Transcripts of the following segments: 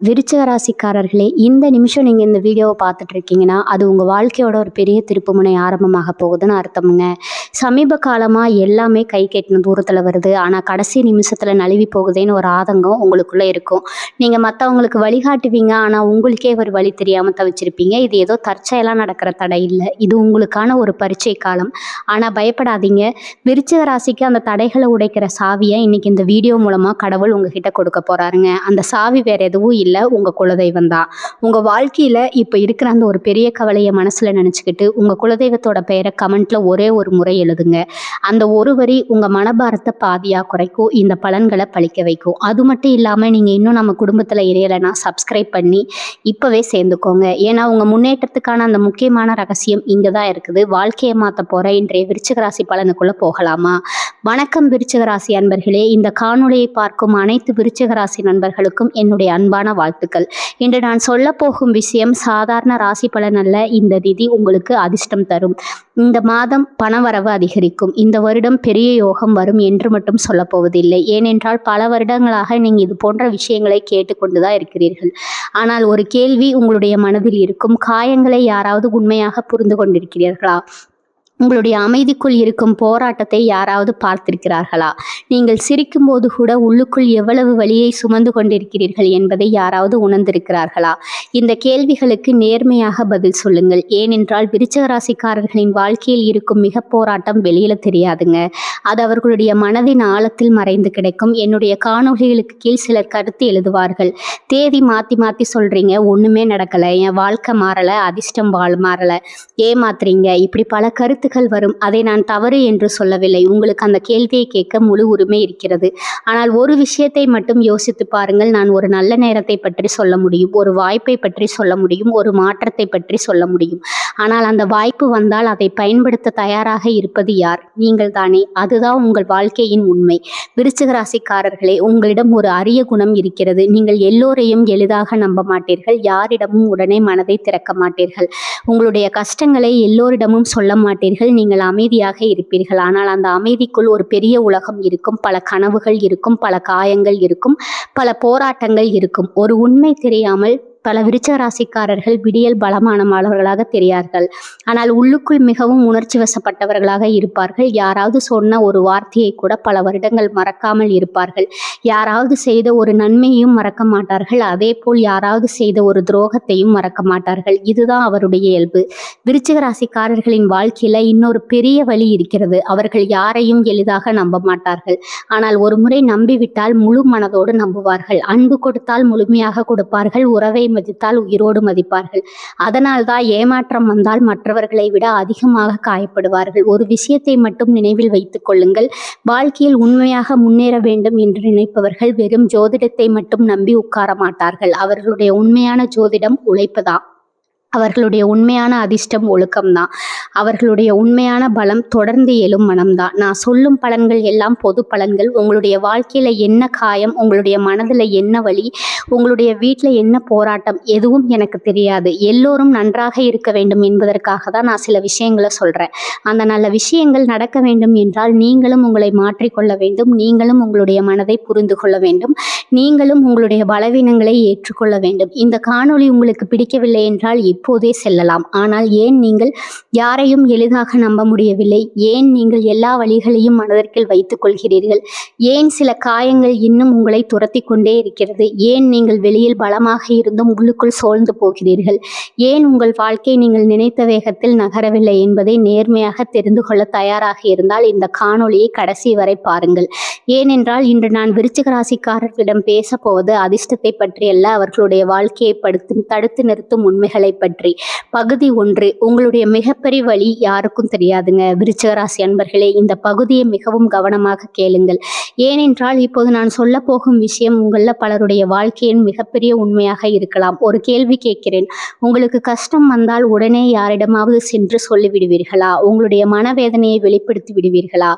விருச்சிக ராசிக்காரர்களே, இந்த நிமிஷம் நீங்கள் இந்த வீடியோவை பார்த்துட்டு இருக்கீங்கன்னா அது உங்கள் வாழ்க்கையோட ஒரு பெரிய திருப்புமுனை ஆரம்பமாக போகுதுன்னு அர்த்தமுங்க. சமீப காலமாக எல்லாமே கை கெட்டின தூரத்தில் வருது, ஆனால் கடைசி நிமிஷத்தில் நழுவி போகுதேன்னு ஒரு ஆதங்கம் உங்களுக்குள்ளே இருக்கும். நீங்கள் மற்றவங்களுக்கு வழிகாட்டுவீங்க, ஆனால் உங்களுக்கே ஒரு வழி தெரியாமல் தவிச்சிருப்பீங்க. இது ஏதோ தற்செயலாக நடக்கிற தடை இல்லை, இது உங்களுக்கான ஒரு பரீட்சை காலம். ஆனால் பயப்படாதீங்க, விருச்சிக ராசிக்கு அந்த தடைகளை உடைக்கிற சாவியை இன்னைக்கு இந்த வீடியோ மூலமாக கடவுள் உங்ககிட்ட கொடுக்க போகிறாருங்க. அந்த சாவி வேற எதுவும் இல்லை, உங்கள் குலதெய்வம் தான். உங்கள் வாழ்க்கையில் இப்போ இருக்கிற அந்த ஒரு பெரிய கவலையை மனசில் நினச்சிக்கிட்டு உங்கள் குலதெய்வத்தோட பெயரை கமெண்ட்டில் ஒரே ஒரு முறை எழுதுங்க. அந்த ஒரு வரி உங்கள் மனபாரத்தை பாதியாக குறைக்கும், இந்த பலன்களை பழிக்க வைக்கும். அது மட்டும் இல்லாமல் நீங்கள் இன்னும் நம்ம குடும்பத்தில் இணையலைன்னா சப்ஸ்கிரைப் பண்ணி இப்போவே சேர்ந்துக்கோங்க. ஏன்னா உங்கள் முன்னேற்றத்துக்கான அந்த முக்கியமான ரகசியம் இங்கே தான் இருக்குது. வாழ்க்கையை மாற்ற போகிற இன்றைய விருச்சிக ராசி பலனுக்குள்ளே போகலாமா? வணக்கம் விருச்சிக ராசி அன்பர்களே, இந்த காணொளியை பார்க்கும் அனைத்து விருச்சிக ராசி நண்பர்களுக்கும் என்னுடைய அன்பான வாழ்த்துக்கள். இன்று நான் சொல்ல போகும் விஷயம் சாதாரண ராசி பலன் அல்ல. இந்த திதி உங்களுக்கு அதிர்ஷ்டம் தரும். இந்த மாதம் பணவரவு அதிகரிக்கும். இந்த வருடம் பெரிய யோகம் வரும் என்று மட்டும் சொல்ல போவதில்லை. ஏனென்றால் பல வருடங்களாக நீங்கள் இது போன்ற விஷயங்களை கேட்டுக்கொண்டுதான் இருக்கிறீர்கள். ஆனால் ஒரு கேள்வி உங்களுடைய மனதில் இருக்கும்: காயங்களை யாராவது உண்மையாக புரிந்து கொண்டிருக்கிறீர்களா? உங்களுடைய அமைதிக்குள் இருக்கும் போராட்டத்தை யாராவது பார்த்திருக்கிறார்களா? நீங்கள் சிரிக்கும் போது கூட உள்ளுக்குள் எவ்வளவு வலியை சுமந்து கொண்டிருக்கிறீர்கள் என்பதை யாராவது உணர்ந்திருக்கிறார்களா? இந்த கேள்விகளுக்கு நேர்மையாக பதில் சொல்லுங்கள். ஏனென்றால் விருச்சிக ராசிக்காரர்களின் வாழ்க்கையில் இருக்கும் மிக போராட்டம் வெளியில தெரியாதுங்க. அது அவர்களுடைய மனதின் ஆழத்தில் மறைந்து கிடைக்கும். என்னுடைய காணொளிகளுக்கு கீழ் சிலர் கருத்து எழுதுவார்கள்: தேதி மாற்றி மாற்றி சொல்றீங்க, ஒண்ணுமே நடக்கலை, என் வாழ்க்கை மாறலை, அதிர்ஷ்டம் மாறலை, ஏமாத்துறீங்க, இப்படி பல கருத்துக்கள் வரும். அதை நான் தவறு என்று சொல்லவில்லை. உங்களுக்கு அந்த கேள்வியை கேட்க முழு உரிமை இருக்கிறது. ஆனால் ஒரு விஷயத்தை மட்டும் யோசித்து பாருங்கள். நான் ஒரு நல்ல நேரத்தை பற்றி சொல்ல முடியும், ஒரு வாய்ப்பை பற்றி சொல்ல முடியும், ஒரு மாற்றத்தை பற்றி சொல்ல முடியும். ஆனால் அந்த வாய்ப்பு வந்தால் அதை பயன்படுத்த தயாராக இருப்பது யார்? நீங்கள் தானே. அதுதான் உங்கள் வாழ்க்கையின் உண்மை. விருச்சிக ராசிக்காரர்களே, உங்களிடம் ஒரு அரிய குணம் இருக்கிறது. நீங்கள் எல்லோரையும் எளிதாக நம்ப மாட்டீர்கள், யாரிடமும் உடனே மனதை திறக்க மாட்டீர்கள், உங்களுடைய கஷ்டங்களை எல்லோரிடமும் சொல்ல மாட்டீர்கள். நீங்கள் அமைதியாக இருப்பீர்கள். ஆனால் அந்த அமைதிக்குள் ஒரு பெரிய உலகம் இருக்கும். பல கனவுகள் இருக்கும், பல காயங்கள் இருக்கும், பல போராட்டங்கள் இருக்கும். ஒரு உண்மை தெரியாமல் பல விருச்சிக ராசிக்காரர்கள் விடியல் பலமானவர்களாக தெரியார்கள். ஆனால் உள்ளுக்குள் மிகவும் உணர்ச்சி வசப்பட்டவர்களாக இருப்பார்கள். யாராவது சொன்ன ஒரு வார்த்தையை கூட பல வருடங்கள் மறக்காமல் இருப்பார்கள். யாராவது செய்த ஒரு நன்மையையும் மறக்க மாட்டார்கள். அதே போல் யாராவது செய்த ஒரு துரோகத்தையும் மறக்க மாட்டார்கள். இதுதான் அவருடைய இயல்பு. விருச்சிக ராசிக்காரர்களின் வாழ்க்கையில இன்னொரு பெரிய வழி இருக்கிறது. அவர்கள் யாரையும் எளிதாக நம்ப மாட்டார்கள். ஆனால் ஒரு முறை நம்பிவிட்டால் முழு மனதோடு நம்புவார்கள். அன்பு கொடுத்தால் முழுமையாக கொடுப்பார்கள். உறவை மதித்தால் உயிரோடு மதிப்பார்கள். அதனால் தான் ஏமாற்றம் வந்தால் மற்றவர்களை விட அதிகமாக காயப்படுவார்கள். ஒரு விஷயத்தை மட்டும் நினைவில் வைத்துக் கொள்ளுங்கள்: வாழ்க்கையில் உண்மையாக முன்னேற வேண்டும் என்று நினைப்பவர்கள் வெறும் ஜோதிடத்தை மட்டும் நம்பி உட்கார மாட்டார்கள். அவர்களுடைய உண்மையான ஜோதிடம் உழைப்புதான். அவர்களுடைய உண்மையான அதிர்ஷ்டம் ஒழுக்கம்தான். அவர்களுடைய உண்மையான பலம் தொடர்ந்து எழும் மனம்தான். நான் சொல்லும் பலன்கள் எல்லாம் பொது பலன்கள். உங்களுடைய வாழ்க்கையில என்ன காயம், உங்களுடைய மனதில் என்ன வலி, உங்களுடைய வீட்டில் என்ன போராட்டம், எதுவும் எனக்கு தெரியாது. எல்லோரும் நன்றாக இருக்க வேண்டும் என்பதற்காக தான் நான் சில விஷயங்களை சொல்றேன். அந்த நல்ல விஷயங்கள் நடக்க வேண்டும் என்றால் நீங்களும் உங்களை மாற்றிக்கொள்ள வேண்டும். நீங்களும் உங்களுடைய மனதை புரிந்து கொள்ள வேண்டும். நீங்களும் உங்களுடைய பலவீனங்களை ஏற்றுக்கொள்ள வேண்டும். இந்த காணொளி உங்களுக்கு பிடிக்கவில்லை என்றால் இப்போதே செல்லலாம். ஆனால் ஏன் நீங்கள் யாரையும் எளிதாக நம்ப முடியவில்லை? ஏன் நீங்கள் எல்லா வழிகளையும் மனதிற்குள் வைத்துக் கொள்கிறீர்கள்? ஏன் சில காயங்கள் இன்னும் உங்களை துரத்தி கொண்டே இருக்கிறது? ஏன் நீங்கள் வெளியில் பலமாக இருந்தும் உள்ளுக்குள் சோர்ந்து போகிறீர்கள்? ஏன் உங்கள் வாழ்க்கை நீங்கள் நினைத்த வேகத்தில் நகரவில்லை என்பதை நேர்மையாக தெரிந்து கொள்ள தயாராக இருந்தால் இந்த காணொளியை கடைசி வரை பாருங்கள். ஏனென்றால் இன்று நான் விருச்சிக ராசிக்காரர்களிடம் பேச போவது அதிர்ஷ்டத்தை பற்றி அல்ல, அவர்களுடைய வாழ்க்கையை தடுத்து நிறுத்தும் உண்மைகளை பற்றி. பகுதி 1. உங்களுடைய மிகப்பெரிய வழி யாருக்கும் தெரியாதுங்க. விருச்சிக ராசி அன்பர்களே, இந்த பகுதியை மிகவும் கவனமாக கேளுங்கள். ஏனென்றால் இப்போது நான் சொல்ல போகும் விஷயம் உங்களில் பலருடைய வாழ்க்கையின் மிகப்பெரிய உண்மையாக இருக்கலாம். ஒரு கேள்வி கேட்கிறேன்: உங்களுக்கு கஷ்டம் வந்தால் உடனே யாரிடமாவது சென்று சொல்லிவிடுவீர்களா? உங்களுடைய மனவேதனையை வெளிப்படுத்தி விடுவீர்களா?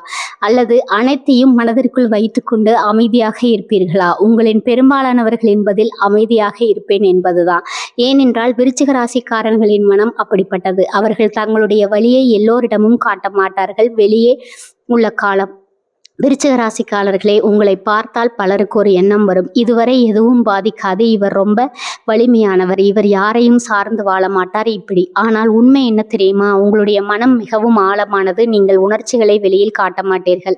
அல்லது அனைத்தையும் மனதிற்குள் வைத்துக்கொண்டு அமைதியாக இருப்பீர்களா? உங்களின் பெரும்பாலானவர்களின் பதில் அமைதியாக இருப்பேன் என்பதுதான். ஏனென்றால் விருச்சிக ராசிக்காரர்களின் மனம் அப்படிப்பட்டது. அவர்கள் தங்களுடைய வலியை எல்லோரிடமும் காட்ட மாட்டார்கள். வெளியே உள்ள காலம் விருச்சிக ராசிக்காரர்களே, உங்களை பார்த்தால் பலருக்கு ஒரு எண்ணம் வரும். இதுவரை எதுவும் பாதிக்காது, இவர் ரொம்ப வலிமையானவர், இவர் யாரையும் சார்ந்து வாழ மாட்டார் இப்படி. ஆனால் உண்மை என்ன தெரியுமா? உங்களுடைய மனம் மிகவும் ஆழமானது. நீங்கள் உணர்ச்சிகளை வெளியில் காட்ட மாட்டீர்கள்.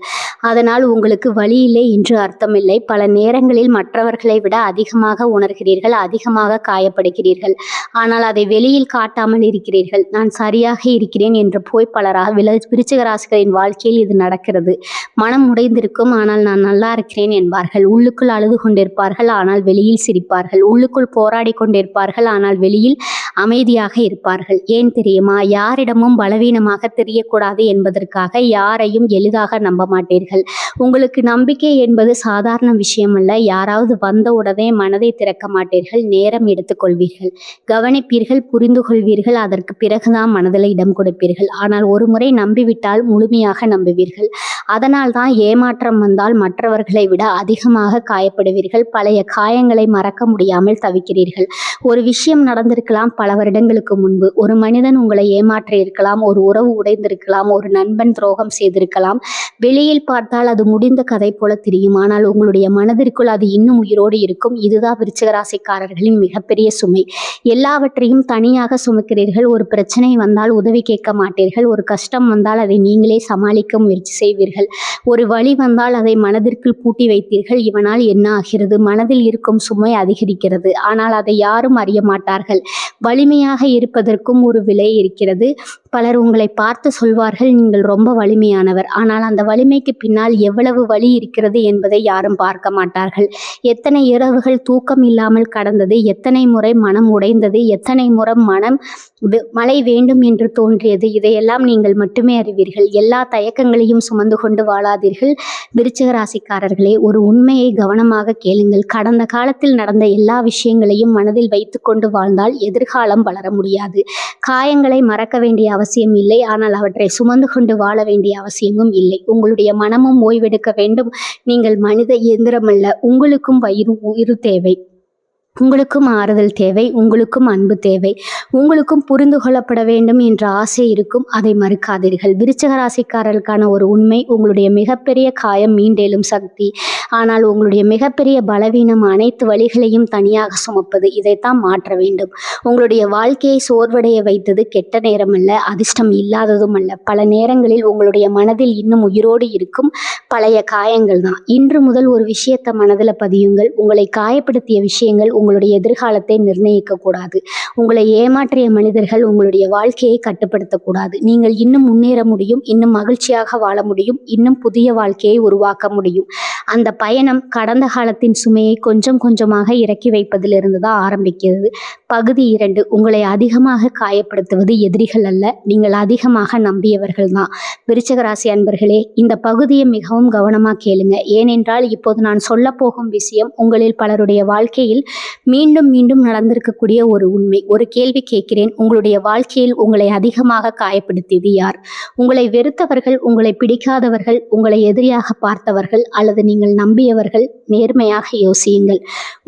அதனால் உங்களுக்கு வலி இல்லை என்று அர்த்தமில்லை. பல நேரங்களில் மற்றவர்களை விட அதிகமாக உணர்கிறீர்கள், அதிகமாக காயப்படுகிறீர்கள். ஆனால் அதை வெளியில் காட்டாமல் இருக்கிறீர்கள். நான் சரியாக இருக்கிறேன் என்று போய் பலராக விருச்சிக ராசிகளின் வாழ்க்கையில் இது நடக்கிறது. மனம் உடைந்திருக்கும், ஆனால் நான் நல்லா இருக்கிறேன் என்பார்கள். உள்ளுக்குள் அழுது கொண்டிருப்பார்கள், ஆனால் வெளியில் சிரிப்பார்கள். உள்ளுக்குள் போராடி கொண்டிருப்பார்கள், ஆனால் வெளியில் அமைதியாக இருப்பார்கள். ஏன் தெரியுமா? யாரிடமும் பலவீனமாக தெரியக்கூடாது என்பதற்காக யாரையும் எளிதாக நம்ப மாட்டீர்கள். உங்களுக்கு நம்பிக்கை என்பது சாதாரண விஷயம் அல்ல. யாராவது வந்த உடனே மனதை திறக்க மாட்டீர்கள், நேரம் எடுத்துக்கொள்வீர்கள், கவனிப்பீர்கள், புரிந்து கொள்வீர்கள். அதற்கு பிறகுதான் மனதில் இடம் கொடுப்பீர்கள். ஆனால் ஒரு முறை நம்பிவிட்டால் முழுமையாக நம்புவீர்கள். அதனால் தான் ஏமாற்றம் வந்தால் மற்றவர்களை விட அதிகமாக காயப்படுவீர்கள். பழைய காயங்களை மறக்க முடியாமல் தவிக்கிறீர்கள். ஒரு விஷயம் நடந்திருக்கலாம் பல வருடங்களுக்கு முன்பு. ஒரு மனிதன் உங்களை ஏமாற்றி இருக்கலாம், ஒரு உறவு உடைந்திருக்கலாம், ஒரு நண்பன் துரோகம் செய்திருக்கலாம். வெளியில் பார்த்தால் அது முடிந்த கதை போல தெரியும், ஆனால் உங்களுடைய மனதிற்குள் அது இன்னும் உயிரோடு இருக்கும். இதுதான் விருச்சிக ராசிக்காரர்களின் மிகப்பெரிய சுமை. எல்லாவற்றையும் தனியாக சுமக்கிறீர்கள். ஒரு பிரச்சனை வந்தால் உதவி கேட்க மாட்டீர்கள். ஒரு கஷ்டம் வந்தால் அதை நீங்களே சமாளிக்க முயற்சி செய்வீர்கள். ஒரு வழி வந்தால் அதை மனதிற்குள் பூட்டி வைத்தீர்கள். இவனால் என்ன ஆகிறது? மனதில் இருக்கும் சுமை அதிகரிக்கிறது, ஆனால் அதை யாரும் அறிய மாட்டார்கள். வலிமையாக இருப்பதற்கும் ஒரு விலை இருக்கிறது. பலர் உங்களை பார்த்து சொல்வார்கள், நீங்கள் ரொம்ப வலிமையானவர். ஆனால் அந்த வலிமைக்கு பின்னால் எவ்வளவு வலி இருக்கிறது என்பதை யாரும் பார்க்க மாட்டார்கள். எத்தனை இரவுகள் தூக்கம் இல்லாமல் கடந்தது, எத்தனை முறை மனம் உடைந்தது, எத்தனை முறை மழை வேண்டும் என்று தோன்றியது, இதையெல்லாம் நீங்கள் மட்டுமே அறிவீர்கள். எல்லா தயக்கங்களையும் சுமந்து கொண்டு வாழாதீர்கள். விருச்சிக ராசிக்காரர்களே, ஒரு உண்மையை கவனமாக கேளுங்கள். கடந்த காலத்தில் நடந்த எல்லா விஷயங்களையும் மனதில் வைத்துக்கொண்டு வாழ்ந்தால் எதிர்காலம் வளர முடியாது. காயங்களை மறக்க வேண்டிய அவசியம் இல்லை, ஆனால் அவற்றை சுமந்து கொண்டு வாழ வேண்டிய அவசியமும் இல்லை. உங்களுடைய மனமும் ஓய்வெடுக்க வேண்டும். நீங்கள் மனித இயந்திரம் அல்ல. உங்களுக்கும் உயிர் தேவை, உங்களுக்கும் ஆறுதல் தேவை, உங்களுக்கும் அன்பு தேவை, உங்களுக்கும் புரிந்து கொள்ளப்பட வேண்டும் என்ற ஆசை இருக்கும். அதை மறுக்காதீர்கள். விருச்சிக ராசிக்காரர்களுக்கான ஒரு உண்மை, உங்களுடைய மிகப்பெரிய காயம் மீண்டெழும் சக்தி. ஆனால் உங்களுடைய மிகப்பெரிய பலவீனம் அனைத்து வழிகளையும் தனியாக சுமப்பது. இதைத்தான் மாற்ற வேண்டும். உங்களுடைய வாழ்க்கையை சோர்வடைய வைத்தது கெட்ட நேரம் அல்ல, அதிர்ஷ்டம் இல்லாததும் அல்ல. பல நேரங்களில் உங்களுடைய மனதில் இன்னும் உயிரோடு இருக்கும் பழைய காயங்கள் தான். இன்று முதல் ஒரு விஷயத்தை மனதில் பதியுங்கள். உங்களை காயப்படுத்திய விஷயங்கள் உங்களுடைய எதிர்காலத்தை நிர்ணயிக்க கூடாது. உங்களை ஏமாற்றிய மனிதர்கள் உங்களுடைய வாழ்க்கையை கட்டுப்படுத்தக்கூடாது. நீங்கள் இன்னும் முன்னேற முடியும், இன்னும் மகிழ்ச்சியாக வாழ முடியும், இன்னும் புதிய வாழ்க்கையை உருவாக்க முடியும். அந்த பயணம் கடந்த காலத்தின் சுமையை கொஞ்சம் கொஞ்சமாக இறக்கி வைப்பதிலிருந்து தான் ஆரம்பிக்கிறது. பகுதி 2. உங்களை அதிகமாக காயப்படுத்துவது எதிரிகள் அல்ல, நீங்கள் அதிகமாக நம்பியவர்கள் தான். விருச்சிக ராசி அன்பர்களே, இந்த பகுதியை மிகவும் கவனமாக கேளுங்க. ஏனென்றால் இப்போது நான் சொல்ல போகும் விஷயம் உங்களில் பலருடைய வாழ்க்கையில் மீண்டும் மீண்டும் நடந்திருக்கக்கூடிய ஒரு உண்மை. ஒரு கேள்வி கேட்கிறேன், உங்களுடைய வாழ்க்கையில் உங்களை அதிகமாக காயப்படுத்தியது யார்? உங்களை வெறுத்தவர்கள், உங்களை பிடிக்காதவர்கள், உங்களை எதிரியாக பார்த்தவர்கள், அல்லது நீங்கள் நம்பியவர்கள்? நேர்மையாக யோசியுங்கள்.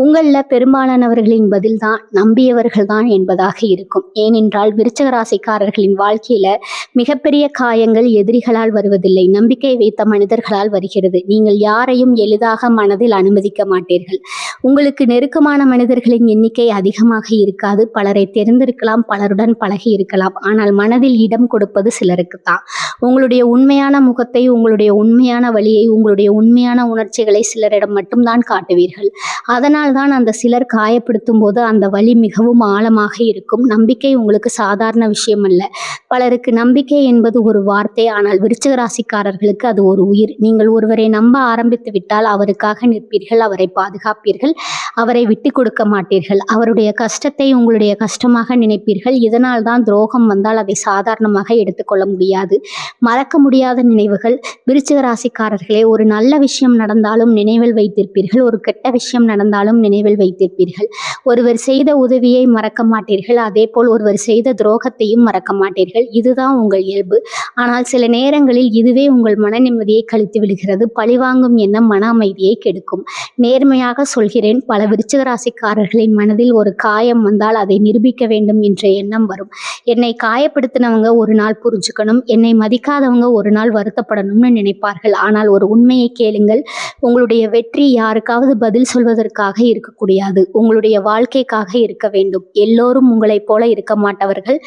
உங்களில் பெரும்பாலானவர்களின் பதில் தான் நம்பியவர்கள் தான் என்பதாக இருக்கும். ஏனென்றால் விருச்சிக ராசிக்காரர்களின் வாழ்க்கையில மிகப்பெரிய காயங்கள் எதிரிகளால் வருவதில்லை, நம்பிக்கை வைத்த மனிதர்களால் வருகிறது. நீங்கள் யாரையும் எளிதாக மனதில் அனுமதிக்க மாட்டீர்கள். உங்களுக்கு நெருக்கமான மனிதர்களின் எண்ணிக்கை அதிகமாக இருக்காது. பலரை தெரிந்திருக்கலாம், பலருடன் பழகி இருக்கலாம், ஆனால் மனதில் இடம் கொடுப்பது சிலருக்கு தான். உங்களுடைய உண்மையான முகத்தை, உங்களுடைய உண்மையான வழியை, உங்களுடைய உண்மையான உணர்ச்சிகளை சிலரிடம் மட்டும்தான் காட்டுவீர்கள். அதனால் தான் அந்த சிலர் காயப்படுத்தும் போது அந்த வலி மிகவும் ஆழமாக இருக்கும். நம்பிக்கை உங்களுக்கு சாதாரண விஷயம் அல்ல. பலருக்கு நம்பிக்கை என்பது ஒரு வார்த்தை, ஆனால் விருச்சிக ராசிக்காரர்களுக்கு அது ஒரு உயிர். நீங்கள் ஒருவரை நம்ப ஆரம்பித்து விட்டால் அவருக்காக நிற்பீர்கள், அவரை பாதுகாப்பீர்கள், அவரை விட்டு கொடுக்க மாட்டீர்கள். அவருடைய கஷ்டத்தை உங்களுடைய கஷ்டமாக நினைப்பீர்கள். இதனால் தான் துரோகம் வந்தால் அதை சாதாரணமாக எடுத்துக்கொள்ள முடியாது. மறக்க முடியாத நினைவுகள். விருச்சிக ராசிக்காரர்களே, ஒரு நல்ல விஷயம் நடந்தாலும் நினைவில் வைத்திருப்பீர்கள், ஒரு கெட்ட விஷயம் நடந்தாலும் நினைவில் வைத்திருப்பீர்கள். ஒருவர் செய்த உதவியை மறக்க மாட்டீர்கள், அதே போல் ஒருவர் செய்த துரோகத்தையும் மறக்க மாட்டீர்கள். இதுதான் உங்கள் இயல்பு. ஆனால் சில நேரங்களில் இதுவே உங்கள் மன நிம்மதியை கழித்து விடுகிறது. பழிவாங்கும் எண்ணம் மன அமைதியை கெடுக்கும். நேர்மையாக சொல்கிறேன், பல விருச்சிக ராசி ராசிக்காரர்களின் மனதில் ஒரு காயம் வந்தால் அதை நிரூபிக்க வேண்டும் என்ற எண்ணம் வரும். என்னை காயப்படுத்தினவங்க ஒரு நாள் புரிஞ்சுக்கணும், என்னை மதிக்காதவங்க ஒரு நாள் வருத்தப்படணும்னு நினைப்பார்கள். ஆனால் ஒரு உண்மையை கேளுங்கள், உங்களுடைய வெற்றி யாருக்காவது பதில் சொல்வதற்காக இருக்கக்கூடாது, உங்களுடைய வாழ்க்கைக்காக இருக்க வேண்டும். எல்லோரும் உங்களைப் போல இருக்க மாட்டவர்கள்.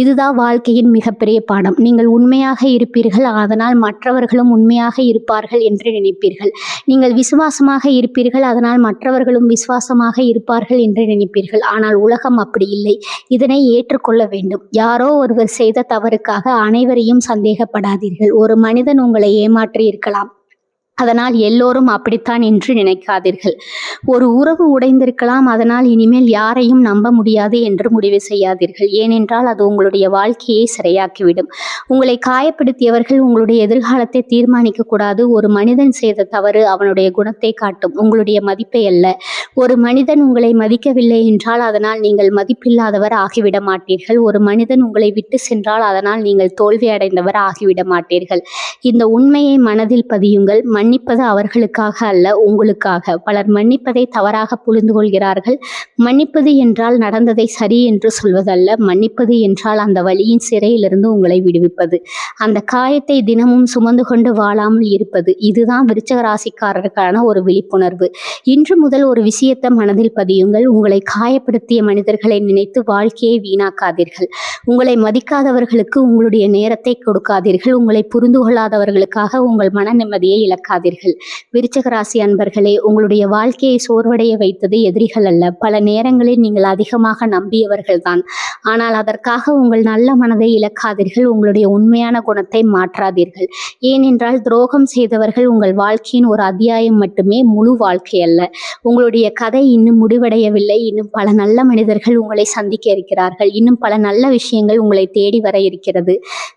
இதுதான் வாழ்க்கையின் மிகப்பெரிய பாடம். நீங்கள் உண்மையாக இருப்பீர்கள், அதனால் மற்றவர்களும் உண்மையாக இருப்பார்கள் என்று நினைப்பீர்கள். நீங்கள் விசுவாசமாக இருப்பீர்கள், அதனால் மற்றவர்களும் விசுவாசமாக இருப்பார்கள் என்று நினைப்பீர்கள். ஆனால் உலகம் அப்படி இல்லை. இதனை ஏற்றுக்கொள்ள வேண்டும். யாரோ ஒருவர் செய்த தவறுக்காக அனைவரையும் சந்தேகப்படாதீர்கள். ஒரு மனிதன் உங்களை ஏமாற்றி இருக்கலாம், அதனால் எல்லோரும் அப்படித்தான் என்று நினைக்காதீர்கள். ஒரு உறவு உடைந்திருக்கலாம், அதனால் இனிமேல் யாரையும் நம்ப முடியாது என்று முடிவு செய்யாதீர்கள். ஏனென்றால் அது உங்களுடைய வாழ்க்கையை சிறையாக்கிவிடும். உங்களை காயப்படுத்தியவர்கள் உங்களுடைய எதிர்காலத்தை தீர்மானிக்க கூடாது. ஒரு மனிதன் செய்த தவறு அவனுடைய குணத்தை காட்டும், உங்களுடைய மதிப்பை அல்ல. ஒரு மனிதன் உங்களை மதிக்கவில்லை என்றால் அதனால் நீங்கள் மதிப்பில்லாதவர் ஆகிவிட மாட்டீர்கள். ஒரு மனிதன் உங்களை விட்டு சென்றால் அதனால் நீங்கள் தோல்வி அடைந்தவர் ஆகிவிட மாட்டீர்கள். இந்த உண்மையை மனதில் பதியுங்கள். மன்னிப்பது அவர்களுக்காக அல்ல, உங்களுக்காக. பலர் மன்னிப்பதை தவறாக புரிந்து கொள்கிறார்கள். மன்னிப்பது என்றால் நடந்ததை சரி என்று சொல்வதல்ல. மன்னிப்பது என்றால் அந்த வலியின் சிறையிலிருந்து உங்களை விடுவிப்பது, அந்த காயத்தை தினமும் சுமந்து கொண்டு வாழாமல் இருப்பது. இதுதான் விருச்சிக ராசிக்காரருக்கான ஒரு விழிப்புணர்வு. இன்று முதல் ஒரு விஷயத்தை மனதில் பதியுங்கள். உங்களை காயப்படுத்திய மனிதர்களை நினைத்து வாழ்க்கையை வீணாக்காதீர்கள். உங்களை மதிக்காதவர்களுக்கு உங்களுடைய நேரத்தை கொடுக்காதீர்கள். உங்களை புரிந்து கொள்ளாதவர்களுக்காக உங்கள் மன நிம்மதியை இழக்காதீர்கள். விருச்சிக ராசி அன்பர்களே, உங்களுடைய வாழ்க்கையை சோர்வடைய வைத்தது எதிரிகள் அல்ல. பல நேரங்களில் நீங்கள் அதிகமாக நம்பியவர்கள் தான். ஆனால் அதற்காக உங்கள் நல்ல மனதை இழக்காதீர்கள். உங்களுடைய உண்மையான குணத்தை மாற்றாதீர்கள். ஏனென்றால் துரோகம் செய்தவர்கள் உங்கள் வாழ்க்கையின் ஒரு அத்தியாயம் மட்டுமே, முழு வாழ்க்கை அல்ல. உங்களுடைய கதை இன்னும் முடிவடையவில்லை. இன்னும் பல நல்ல மனிதர்கள் உங்களை சந்திக்க இருக்கிறார்கள். இன்னும் பல நல்ல விஷயங்கள் உங்களை தேடி வர இருக்கிறது.